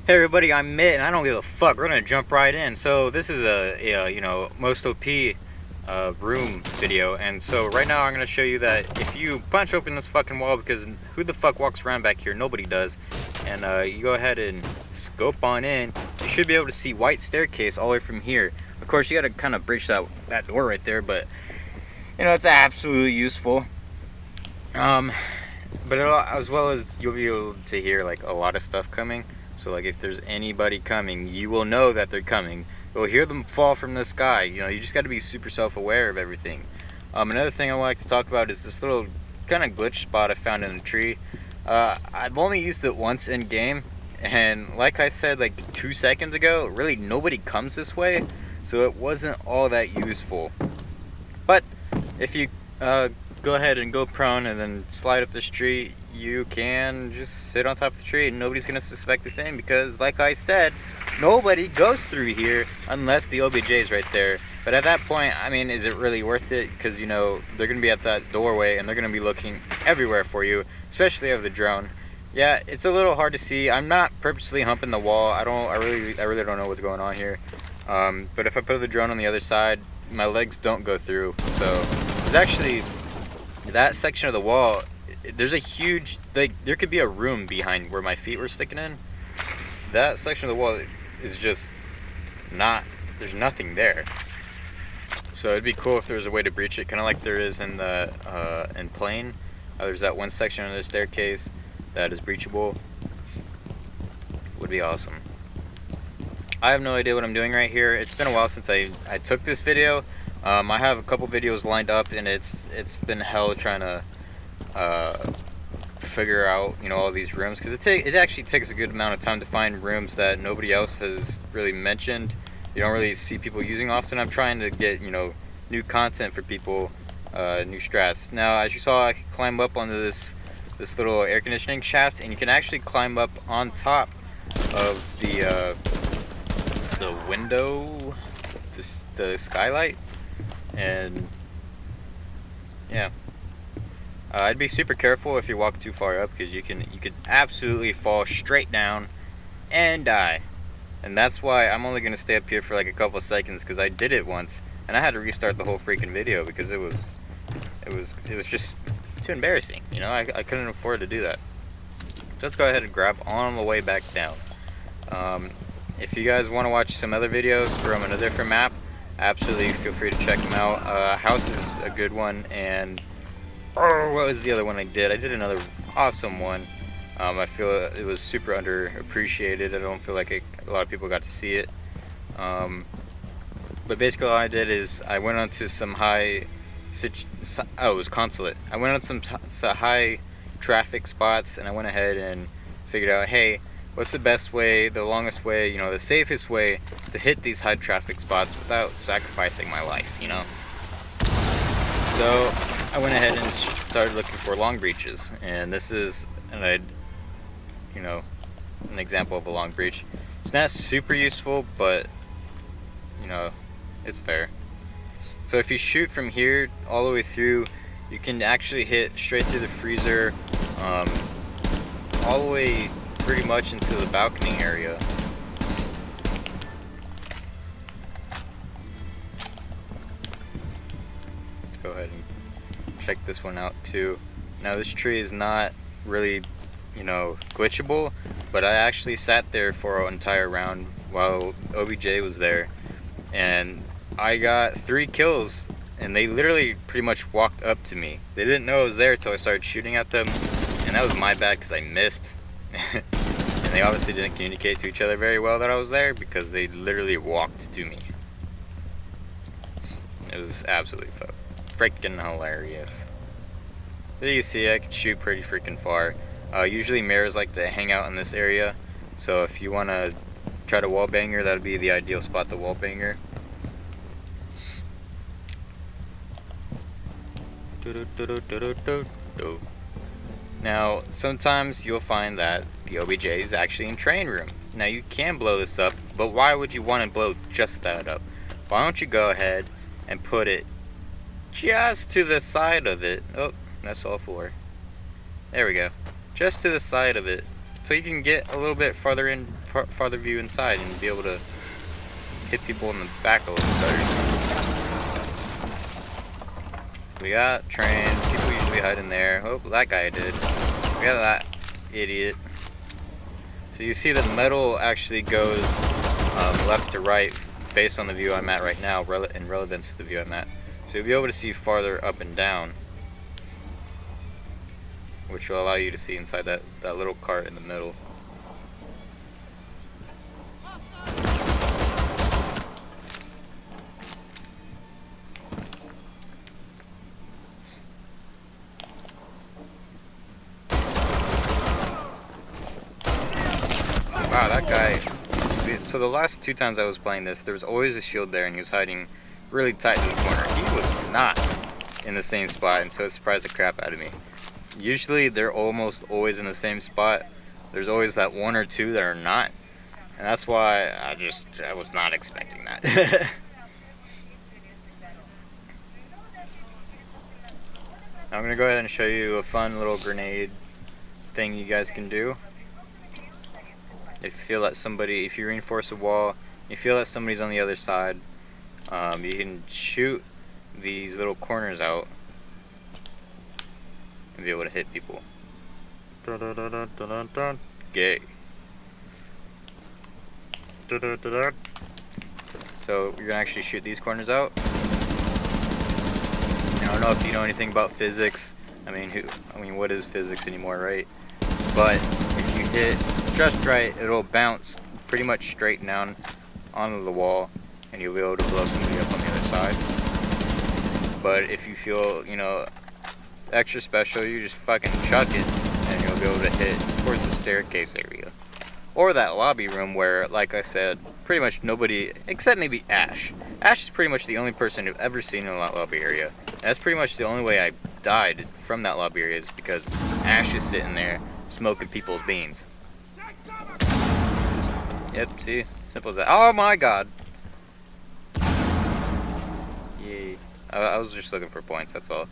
Hey everybody, I'm Mitt, and I don't give a fuck. We're gonna jump right in. So this is a most OP room video, and so right now I'm gonna show you that if you punch open this fucking wall, because who the fuck walks around back here? Nobody does. And you go ahead and scope on in. You should be able to see white staircase all the way from here. Of course, you gotta kind of breach that door right there, but you know it's absolutely useful. But as well as you'll be able to hear like a lot of stuff coming. So like if there's anybody coming, you will know that they're coming. You'll hear them fall from the sky. You know, you just got to be super self-aware of everything. Another thing I like to talk about is this little kind of glitch spot I found in a tree. I've only used it once in game, and like I said like 2 seconds ago, really nobody comes this way, so it wasn't all that useful. But if you go ahead and go prone and then slide up this tree, you can just sit on top of the tree and nobody's gonna suspect a thing, because like I said, nobody goes through here unless the OBJ is right there. But at that point, I mean, is it really worth it? Because you know they're gonna be at that doorway and they're gonna be looking everywhere for you, especially of the drone. Yeah, it's a little hard to see. I'm not purposely humping the wall. I really don't know what's going on here. But if I put the drone on the other side, my legs don't go through. So there's actually that section of the wall. There's a huge, like, there could be a room behind where my feet were sticking in. That section of the wall is just not, there's nothing there. So it'd be cool if there was a way to breach it, kind of like there is in the in plane. There's that one section of the staircase that is breachable. Would be awesome. I have no idea what I'm doing right here. It's been a while since I took this video. I have a couple videos lined up, and it's been hell trying to figure out, you know, all these rooms, because it actually takes a good amount of time to find rooms that nobody else has really mentioned. You don't really see people using often. I'm trying to get, you know, new content for people, new strats. Now, as you saw, I could climb up onto this little air conditioning shaft, and you can actually climb up on top of the window, the skylight, and yeah. I'd be super careful if you walk too far up, because you could absolutely fall straight down and die. And that's why I'm only gonna stay up here for like a couple of seconds, because I did it once and I had to restart the whole freaking video because it was just too embarrassing. You know, I couldn't afford to do that. So let's go ahead and grab on the way back down. If you guys want to watch some other videos from a different map, absolutely feel free to check them out. House is a good one, and oh, what was the other one I did? I did another awesome one. I feel it was super underappreciated. I don't feel like a lot of people got to see it. But basically all I did is I went onto some it was Consulate. I went on some high traffic spots, and I went ahead and figured out, hey, what's the best way, the longest way, you know, the safest way to hit these high traffic spots without sacrificing my life, you know? So I went ahead and started looking for long breaches, and this is an example of a long breach. It's not super useful, but you know, it's there. So if you shoot from here all the way through, you can actually hit straight through the freezer, all the way pretty much into the balcony area. Let's go ahead and check this one out too. Now this tree is not really, you know, glitchable, but I actually sat there for an entire round while OBJ was there, and I got 3 kills, and they literally pretty much walked up to me. They didn't know I was there until I started shooting at them, and that was my bad because I missed. And they obviously didn't communicate to each other very well that I was there, because they literally walked to me. It was absolutely freaking hilarious. As you see, I can shoot pretty freaking far. Usually mirrors like to hang out in this area, so if you want to try to wallbanger, that would be the ideal spot to wallbanger. Now, sometimes you'll find that the OBJ is actually in train room. Now, you can blow this up, but why would you want to blow just that up? Why don't you go ahead and put it just to the side of it? Oh, that's all 4. There we go. Just to the side of it, so you can get a little bit farther in farther view inside and be able to hit people in the back a little better. We got train. People usually hide in there. Oh, that guy did. We got that idiot. So you see that metal actually goes left to right based on the view I'm at right now, in relevance to the view I'm at. So you'll be able to see farther up and down, which will allow you to see inside that little cart in the middle. Wow, that guy. So the last 2 times I was playing this, there was always a shield there and he was hiding really tight in the corner. He was not in the same spot, and so it surprised the crap out of me. Usually they're almost always in the same spot. There's always that 1 or 2 that are not, and that's why I was not expecting that. I'm gonna go ahead and show you a fun little grenade thing you guys can do. If you feel that if you reinforce a wall, you feel that somebody's on the other side, you can shoot these little corners out and be able to hit people. Gay. So you're gonna actually shoot these corners out. I don't know if you know anything about physics. I mean, what is physics anymore, right? But if you hit just right, it'll bounce pretty much straight down onto the wall, and you'll be able to blow somebody up on the other side. But if you feel, extra special, you just fucking chuck it, and you'll be able to hit towards the staircase area. Or that lobby room where, like I said, pretty much nobody, except maybe Ash. Ash is pretty much the only person I've ever seen in that lobby area. And that's pretty much the only way I died from that lobby area, is because Ash is sitting there smoking people's beans. Yep, see? Simple as that. Oh my god! Yay. I was just looking for points, that's all.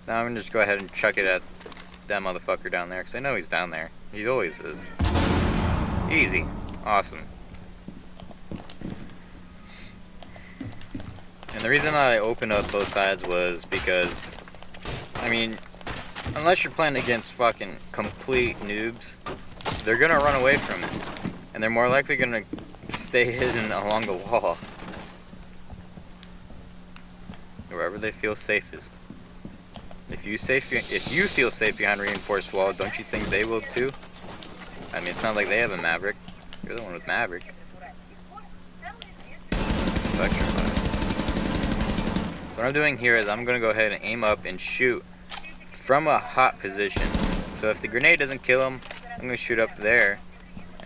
Now I'm gonna just go ahead and chuck it at that motherfucker down there, because I know he's down there. He always is. Easy. Awesome. And the reason that I opened up both sides was because, unless you're playing against fucking complete noobs, they're gonna run away from it. And they're more likely gonna stay hidden along the wall, wherever they feel safest. If you feel safe behind a reinforced wall, don't you think they will too? It's not like they have a Maverick. You're the one with Maverick. What I'm doing here is I'm gonna go ahead and aim up and shoot from a hot position. So if the grenade doesn't kill him, I'm gonna shoot up there.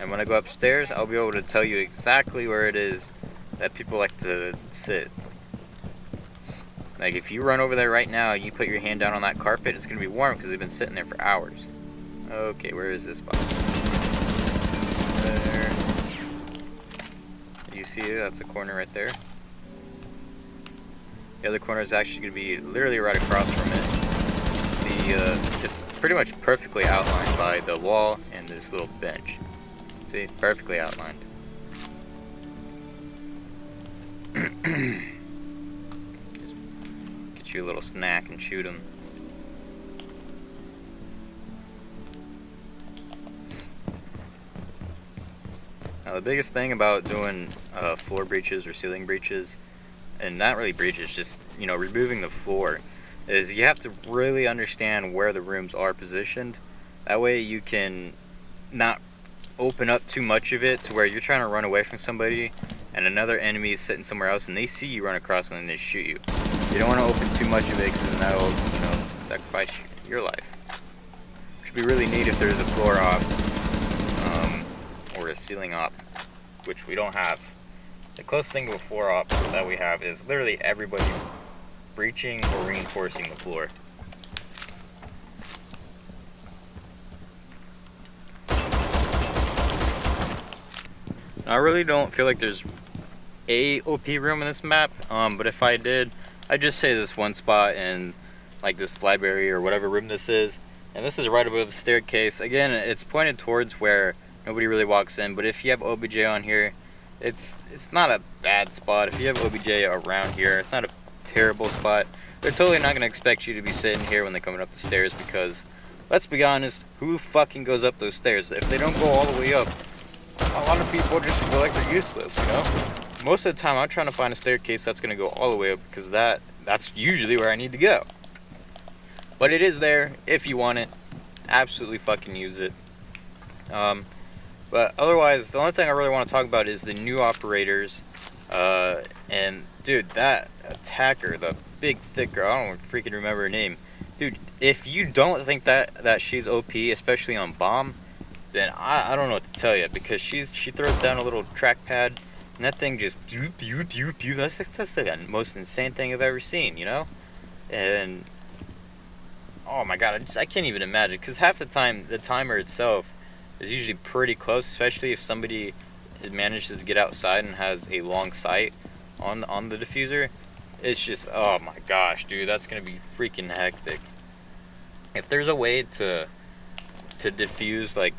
And when I go upstairs, I'll be able to tell you exactly where it is that people like to sit. Like if you run over there right now, you put your hand down on that carpet, it's gonna be warm because they've been sitting there for hours. Okay, where is this spot? There. You see it? That's the corner right there. The other corner is actually gonna be literally right across from it. It's pretty much perfectly outlined by the wall and this little bench. See, perfectly outlined. Just get you a little snack and shoot him. Now the biggest thing about doing floor breaches or ceiling breaches, and not really breaches, just removing the floor, is you have to really understand where the rooms are positioned. That way you can not open up too much of it to where you're trying to run away from somebody and another enemy is sitting somewhere else and they see you run across and then they shoot you. You don't want to open too much of it because then that'll sacrifice your life. Which would be really neat if there's a floor op or a ceiling op, which we don't have. The closest thing to a floor op that we have is literally everybody breaching or reinforcing the floor. I really don't feel like there's a OP room in this map, but if I did, I'd just say this one spot in like this library or whatever room this is, and this is right above the staircase. Again, it's pointed towards where Nobody really walks in. But if you have OBJ on here, it's not a bad spot. If you have OBJ around here, it's not a terrible spot. They're totally not going to expect you to be sitting here when they're coming up the stairs because, let's be honest, who fucking goes up those stairs? If they don't go all the way up, a lot of people just feel like they're useless, you know? Most of the time, I'm trying to find a staircase that's going to go all the way up because that's usually where I need to go. But it is there if you want it. Absolutely fucking use it. But otherwise, the only thing I really want to talk about is the new operators. And dude, that attacker, the big thick girl, I don't freaking remember her name. Dude, if you don't think that she's OP, especially on bomb, then I don't know what to tell you, because she throws down a little trackpad and that thing just pew pew pew pew. That's the most insane thing I've ever seen, you know? And oh my god, I can't even imagine, because half the time the timer itself is usually pretty close, especially if somebody manages to get outside and has a long sight on the diffuser. It's just, oh my gosh, dude, that's gonna be freaking hectic. If there's a way to diffuse like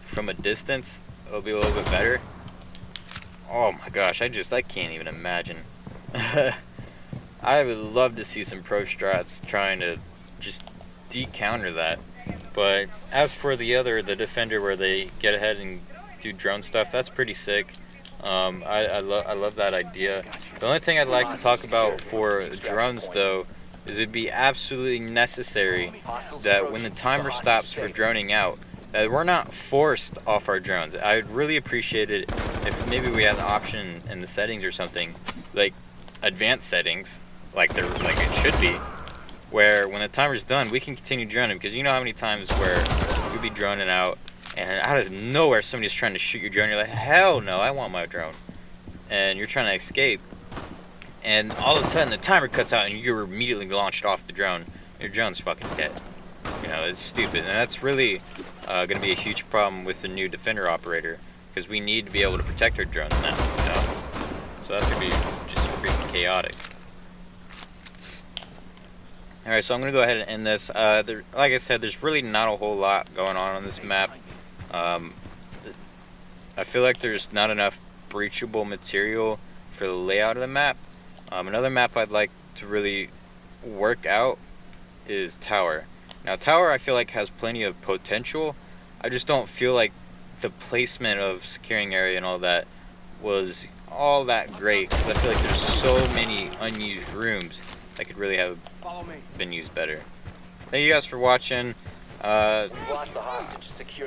from a distance, it'll be a little bit better. Oh my gosh, I can't even imagine. I would love to see some pro strats trying to just de-counter that. But as for the defender where they get ahead and do drone stuff, that's pretty sick. I love that idea. The only thing I'd like to talk about for drones though is it'd be absolutely necessary that when the timer stops for droning out, that we're not forced off our drones. I would really appreciate it if maybe we had an option in the settings or something, like advanced settings, like it should be, where when the timer's done, we can continue droning. Because you know how many times where you'll be droning out, and out of nowhere somebody's trying to shoot your drone. You're like, hell no, I want my drone. And you're trying to escape, and all of a sudden the timer cuts out and you're immediately launched off the drone. Your drone's fucking dead. You know, it's stupid. And that's really going to be a huge problem with the new Defender operator, because we need to be able to protect our drones now, you know? So that's going to be just freaking chaotic. Alright, so I'm going to go ahead and end this. Like I said, there's really not a whole lot going on this map. I feel like there's not enough breachable material for the layout of the map. Another map I'd like to really work out is Tower. Now Tower I feel like has plenty of potential. I just don't feel like the placement of securing area and all that was all that great, because I feel like there's so many unused rooms that could really have been used better. Thank you guys for watching.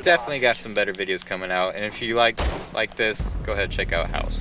Definitely got some better videos coming out, and if you like this, go ahead and check out House.